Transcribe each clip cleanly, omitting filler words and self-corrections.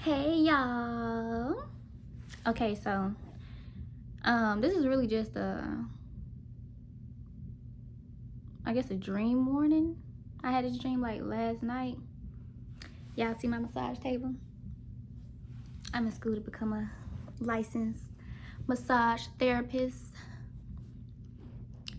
Hey y'all. Okay, so this is really just I guess a dream morning. I had this dream like last night. Y'all see my massage table? I'm in school to become a licensed massage therapist.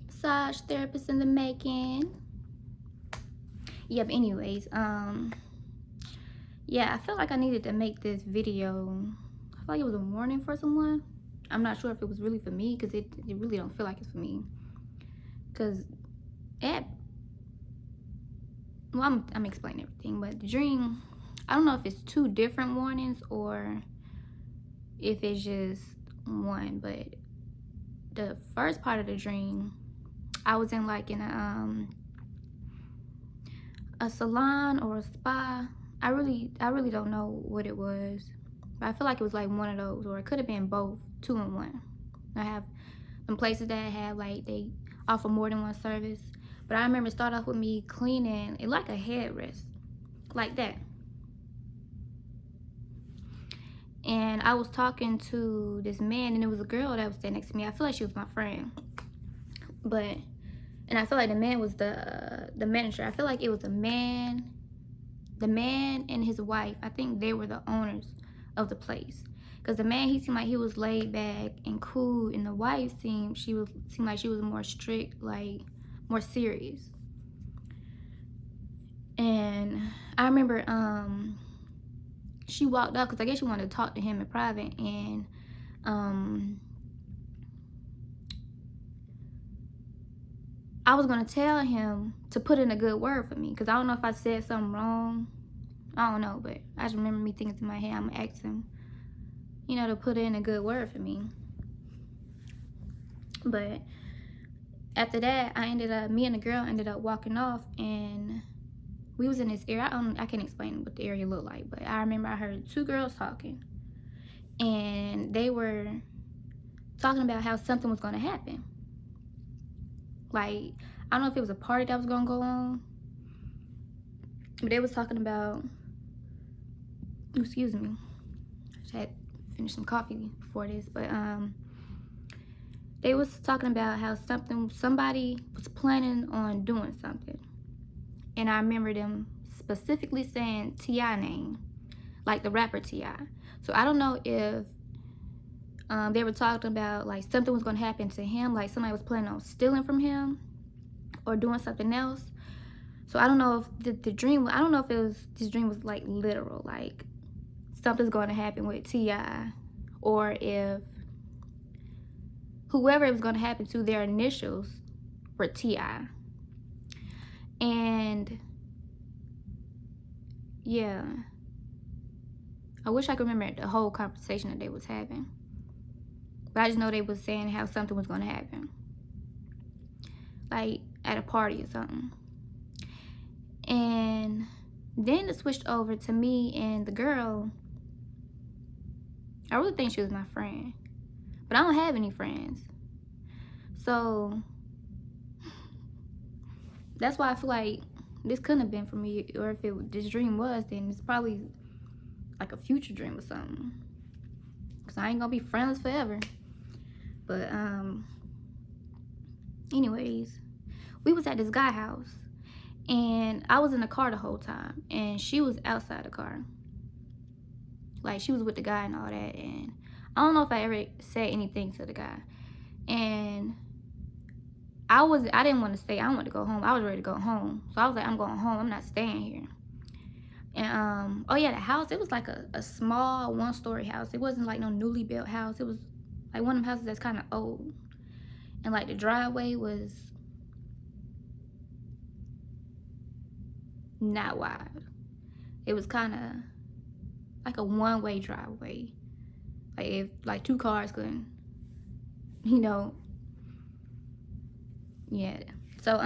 Massage therapist in the making. Yeah, but anyways, yeah, I felt like I needed to make this video. I feel like it was a warning for someone. I'm not sure if it was really for me, because it really don't feel like it's for me. Because well, I'm explaining everything, but the dream, I don't know if it's two different warnings or if it's just one, but the first part of the dream, I was in like in a salon or a spa. I really don't know what it was, but I feel like it was like one of those, or it could have been both, two in one. I have some places that have like they offer more than one service, but I remember it started off with me cleaning it like a headrest, like that. And I was talking to this man, and it was a girl that was standing next to me. I feel like she was my friend, and I feel like the man was the manager. I feel like it was the man and his wife. I think they were the owners of the place, because the man, he seemed like he was laid back and cool, and the wife seemed like she was more strict, like more serious. And I remember she walked up because I guess she wanted to talk to him in private, and I was gonna tell him to put in a good word for me, because I don't know if I said something wrong. I don't know, but I just remember me thinking to my head, I'm gonna ask him, to put in a good word for me. But after that, me and the girl ended up walking off, and we was in this area. I can't explain what the area looked like, but I remember I heard two girls talking, and they were talking about how something was gonna happen. Like, I don't know if it was a party that was gonna go on, but they was talking about, excuse me, I just had finished some coffee before this, but they was talking about how somebody was planning on doing something. And I remember them specifically saying T.I. name, like the rapper T.I. So I don't know if they were talking about like something was gonna happen to him, like somebody was planning on stealing from him or doing something else. So I don't know if the dream, I don't know if this dream was like literal, like something's going to happen with T.I., or if whoever it was going to happen to, their initials were T.I. And yeah, I wish I could remember the whole conversation that they was having, but I just know they was saying how something was going to happen, like at a party or something. And then it switched over to me and the girl. I really think she was my friend, but I don't have any friends. So that's why I feel like this couldn't have been for me, or if this dream was, then it's probably like a future dream or something, because I ain't gonna be friendless forever. But anyways, we was at this guy's house, and I was in the car the whole time, and she was outside the car. Like, she was with the guy and all that, and I don't know if I ever said anything to the guy. And I didn't want to stay. I wanted to go home. I was ready to go home. So I was like, I'm going home. I'm not staying here. And oh yeah, the house, it was like a small one-story house. It wasn't like no newly built house. It was like one of them houses that's kind of old. And like the driveway was not wide. It was kind of like a one-way driveway. Like if like two cars couldn't, yeah. So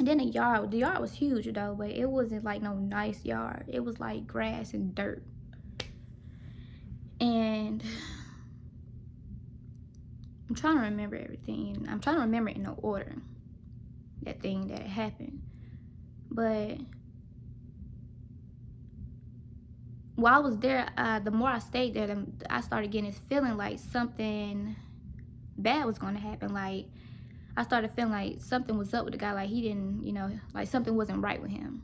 then the yard was huge though, but it wasn't like no nice yard. It was like grass and dirt. And I'm trying to remember everything. I'm trying to remember it in no order, that thing that happened. But while I was there, the more I stayed there, I started getting this feeling like something bad was going to happen. Like, I started feeling like something was up with the guy. Like, he didn't, like something wasn't right with him.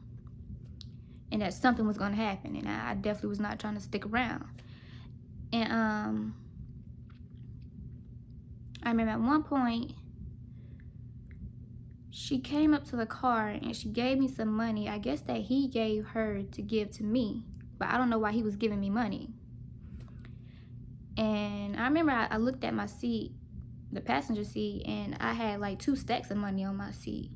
And that something was going to happen. And I definitely was not trying to stick around. And I remember at one point, she came up to the car and she gave me some money. I guess that he gave her to give to me. But I don't know why he was giving me money. And I remember I looked at my seat, the passenger seat, and I had like 2 stacks of money on my seat.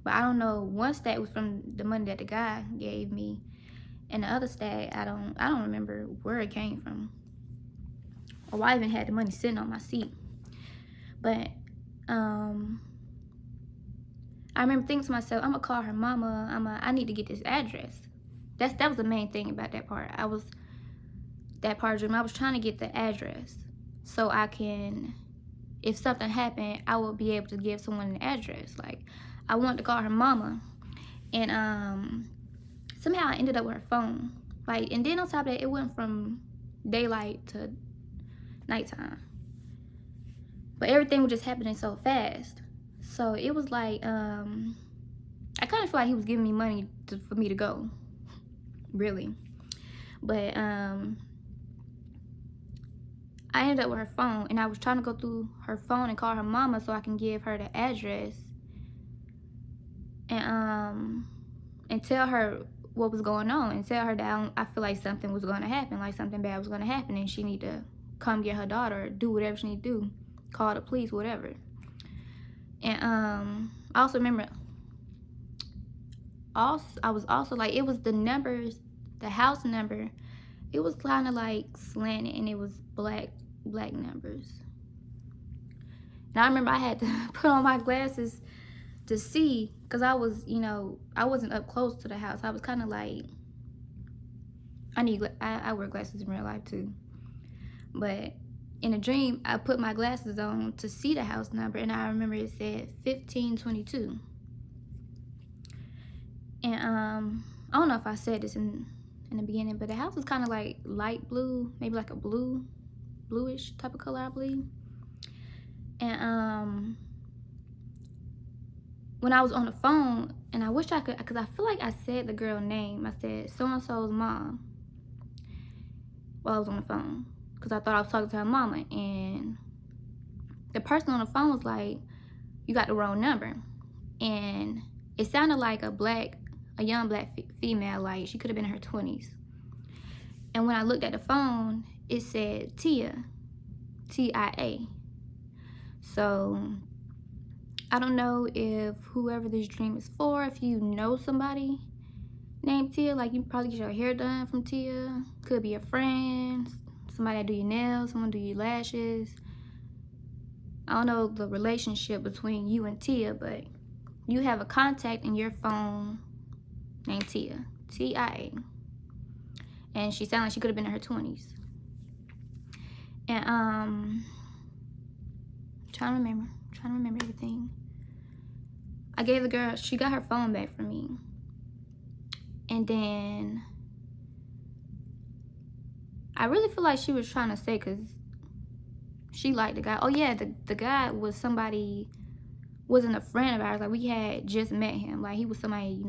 But I don't know, one stack was from the money that the guy gave me, and the other stack, I don't remember where it came from, or why I even had the money sitting on my seat. But I remember thinking to myself, I'm gonna call her mama. I need to get this address. That was the main thing about that part. That part of the dream, I was trying to get the address so I can, if something happened, I would be able to give someone an address. Like, I wanted to call her mama, and somehow I ended up with her phone. Like, and then on top of that, it went from daylight to nighttime. But everything was just happening so fast. So it was like, I kind of feel like he was giving me money for me to go, really. But I ended up with her phone, and I was trying to go through her phone and call her mama so I can give her the address and tell her what was going on, and tell her that I feel like something was going to happen, like something bad was going to happen, and she need to come get her daughter, or do whatever she need to do, call the police, whatever. And I also remember, I was also like, it was the numbers, the house number, it was kind of like slanted, and it was black numbers. And I remember I had to put on my glasses to see, because I was, I wasn't up close to the house. I was kind of like, I wear glasses in real life too. But in a dream, I put my glasses on to see the house number, and I remember it said 1522. And I don't know if I said this in the beginning, but the house was kind of like light blue, maybe like a bluish type of color, I believe. And when I was on the phone, and I wish I could, because I feel like I said the girl name. I said so-and-so's mom while I was on the phone, because I thought I was talking to her mama. And the person on the phone was like, you got the wrong number. And it sounded like a young black female, like she could have been in her 20s. And when I looked at the phone, it said Tia, T-I-A. So I don't know if whoever this dream is for, if you know somebody named Tia, like you probably get your hair done from Tia, could be a friend, somebody that do your nails, someone do your lashes. I don't know the relationship between you and Tia, but you have a contact in your phone named Tia, T-I-A. And she sounded like she could have been in her 20s. And trying to remember everything. I gave the girl, she got her phone back from me. And then I really feel like she was trying to say, because she liked the guy. Oh yeah, the guy was somebody, wasn't a friend of ours. Like, we had just met him. Like, he was somebody,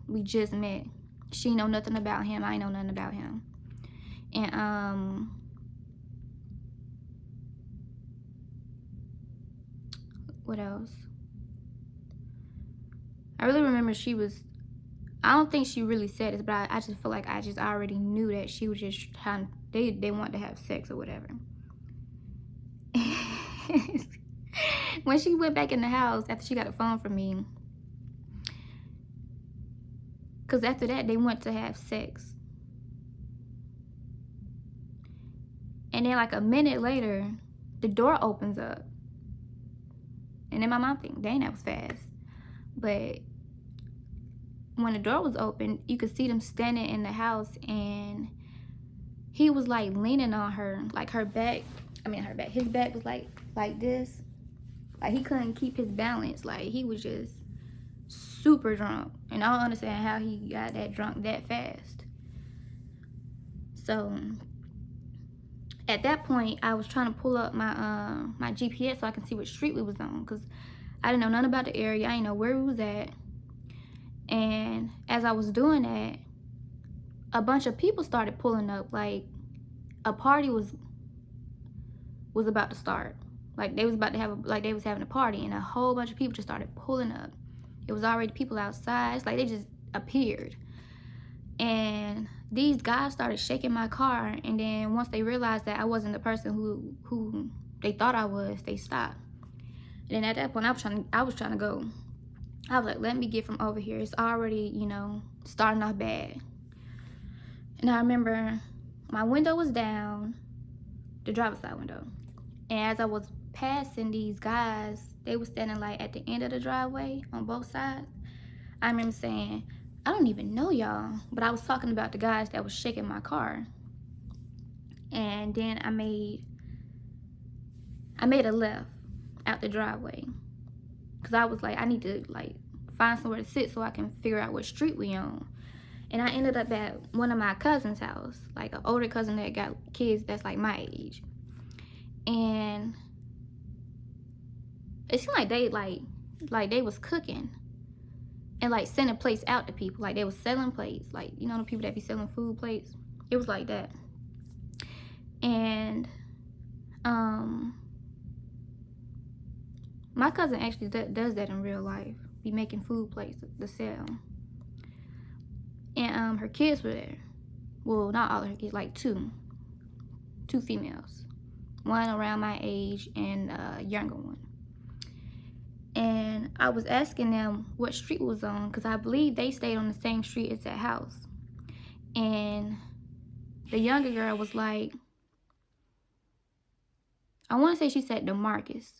we just met. She know nothing about him. I know nothing about him. And what else? I really remember she was, I don't think she really said this, but I just feel like I just already knew that she was just trying, they wanted to have sex or whatever. When she went back in the house after she got a phone from me, because after that they went to have sex, and then like a minute later the door opens up, and then my mom think, dang, that was fast. But when the door was open, you could see them standing in the house, and he was like leaning on her, like her back, his back was like this. Like, he couldn't keep his balance. Like, he was just super drunk. And I don't understand how he got that drunk that fast. So at that point, I was trying to pull up my GPS so I can see what street we was on, because I didn't know nothing about the area. I didn't know where we was at. And as I was doing that, a bunch of people started pulling up. Like, a party was about to start. Like, they was about to have they was having a party, and a whole bunch of people just started pulling up. It was already people outside. It's like they just appeared. And these guys started shaking my car, and then once they realized that I wasn't the person who they thought I was, they stopped. And then at that point, I was trying to go. I was like, let me get from over here. It's already, starting off bad. And I remember my window was down, the driver's side window. And as I was passing these guys, they were standing like at the end of the driveway on both sides. I remember saying, I don't even know y'all, but I was talking about the guys that was shaking my car. And then I made a left out the driveway, because I was like, I need to like find somewhere to sit so I can figure out what street we on. And I ended up at one of my cousin's house, like an older cousin that got kids that's like my age. And it seemed like they was cooking and like sending plates out to people. Like, they was selling plates, like, the people that be selling food plates. It was like that. And my cousin actually does that in real life, be making food plates to sell. And her kids were there. Well, not all of her kids, like two females, one around my age and a younger one. And I was asking them what street was on, because I believe they stayed on the same street as that house. And the younger girl was like, I want to say she said DeMarcus,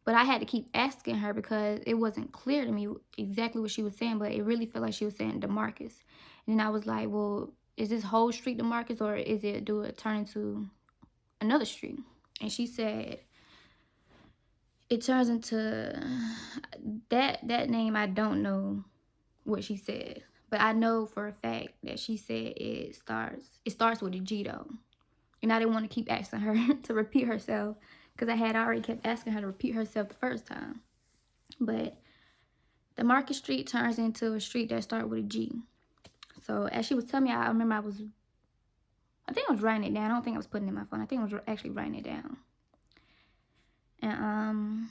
but I had to keep asking her because it wasn't clear to me exactly what she was saying, but it really felt like she was saying DeMarcus. And then I was like, well, is this whole street DeMarcus, or do it turn into another street? And she said it turns into that name. I don't know what she said, but I know for a fact that she said it starts with a G though. And I didn't want to keep asking her to repeat herself, because I had already kept asking her to repeat herself the first time. But the Market Street turns into a street that starts with a G. So as she was telling me, I remember I think I was writing it down. I don't think I was putting it in my phone. I think I was actually writing it down. And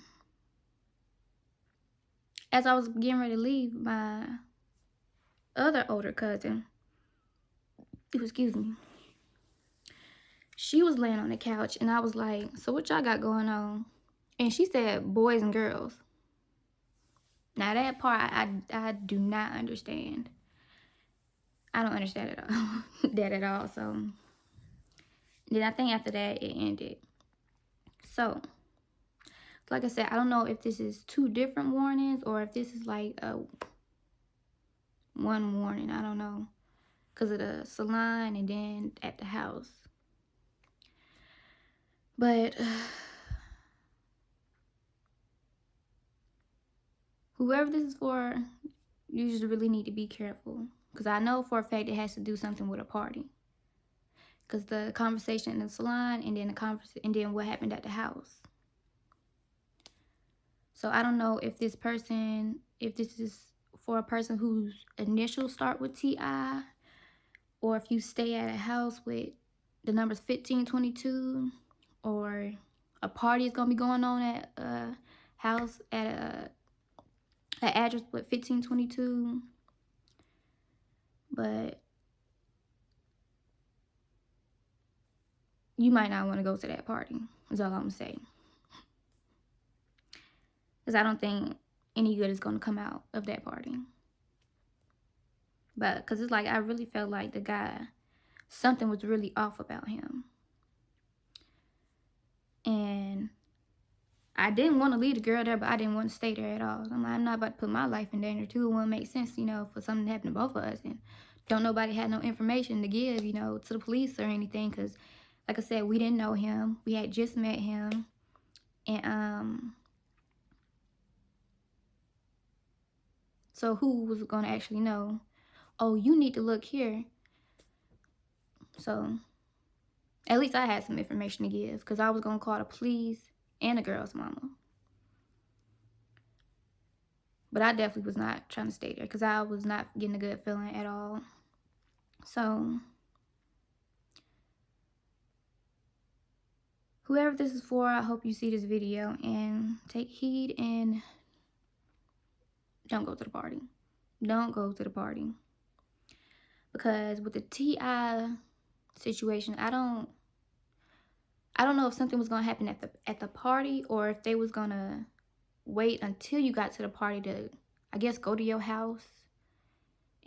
as I was getting ready to leave, my other older cousin, excuse me, she was laying on the couch, and I was like, so what y'all got going on? And she said boys and girls. Now that part I do not understand. I don't understand it all. That at all. So then I think after that it ended. So like I said, I don't know if this is two different warnings or if this is like one warning. I don't know, because of the salon and then at the house. But whoever this is for, you just really need to be careful, because I know for a fact it has to do something with a party. Because the conversation in the salon and then what happened at the house. So I don't know if this is for a person whose initials start with T.I., or if you stay at a house with the numbers 1522, or a party is going to be going on at a house at an address with 1522. But you might not want to go to that party, is all I'm going to say. Because I don't think any good is going to come out of that party. But because it's like, I really felt like the guy, something was really off about him. And I didn't want to leave the girl there, but I didn't want to stay there at all. I'm not about to put my life in danger too. It wouldn't make sense, for something to happen to both of us. And don't nobody have no information to give, to the police or anything. Because, like I said, we didn't know him. We had just met him. And, so who was going to actually know oh, you need to look here. So at least I had some information to give, because I was going to call the police and the girl's mama. But I definitely was not trying to stay there, because I was not getting a good feeling at all. So whoever this is for, I hope you see this video and take heed and don't go to the party. Don't go to the party. Because with the T.I. situation, I don't know if something was gonna happen at the party, or if they was gonna wait until you got to the party to, I guess, go to your house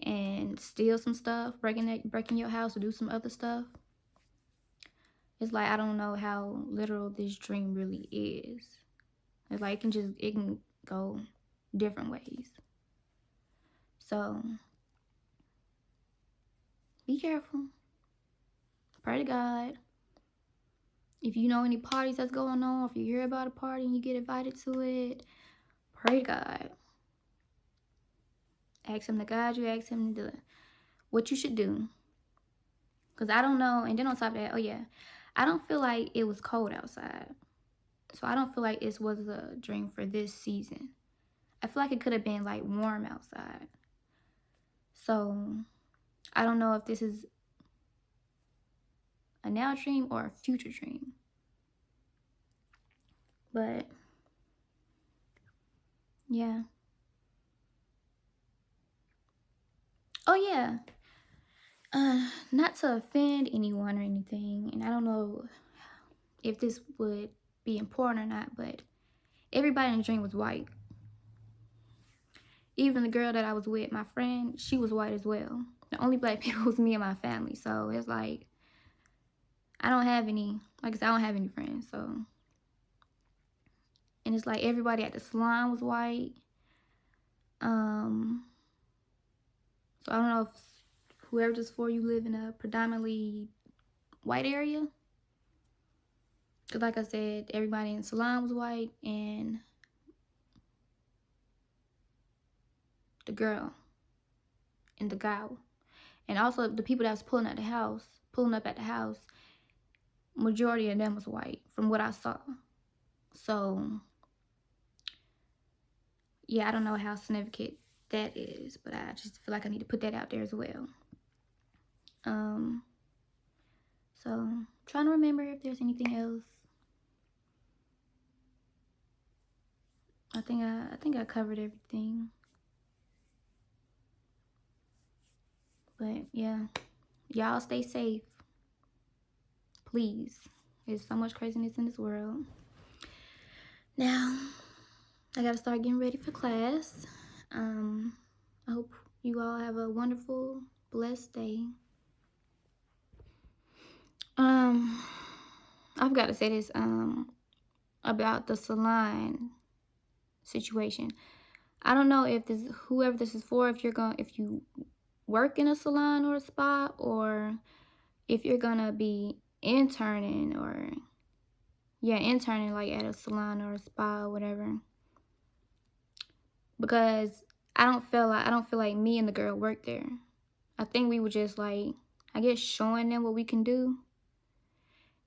and steal some stuff, breaking your house, or do some other stuff. It's like, I don't know how literal this dream really is. It's like it can go different ways. So be careful. Pray to God. If you know any parties that's going on, if you hear about a party and you get invited to it, pray to God. Ask him to guide you. Ask him to what you should do. Because I don't know. And then on top of that, oh yeah, I don't feel like it was cold outside. So I don't feel like it was a dream for this season. I feel like it could have been like warm outside. So I don't know if this is a now dream or a future dream. But yeah. Oh yeah. Not to offend anyone or anything, and I don't know if this would be important or not, but everybody in the dream was white. Even the girl that I was with, my friend, she was white as well. The only black people was me and my family. So it's like, I don't have any, like I said, I don't have any friends. So, and it's like everybody at the salon was white. So I don't know if whoever this for, you live in a predominantly white area. Because like I said, everybody in the salon was white, and the girl and the guy, and also the people that was pulling up at the house, majority of them was white from what I saw. So yeah, I don't know how significant that is, but I just feel like I need to put that out there as well. So trying to remember if there's anything else. I think I covered everything. But yeah, y'all stay safe, please. There's so much craziness in this world. Now, I gotta start getting ready for class. I hope you all have a wonderful, blessed day. I've got to say this about the salon situation. I don't know if whoever this is for, if you work in a salon or a spa, or if you're gonna be interning like at a salon or a spa or whatever. Because I don't feel like me and the girl worked there. I think we were just like, I guess, showing them what we can do.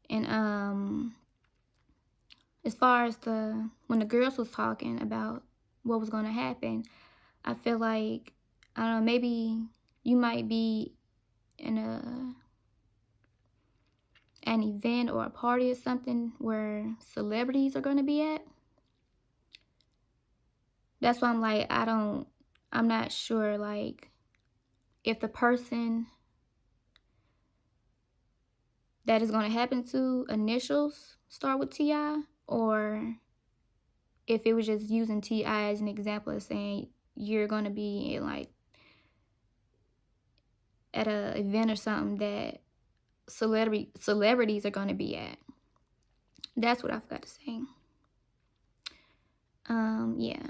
And as far as when the girls was talking about what was going to happen, I feel like, I don't know, maybe you might be in an event or a party or something where celebrities are going to be at. That's why I'm like, I'm not sure, like, if the person that is going to happen to initials start with T.I., or if it was just using T.I. as an example of saying you're going to be in, like, at an event or something that celebrities are going to be at. That's what I forgot to say. Yeah.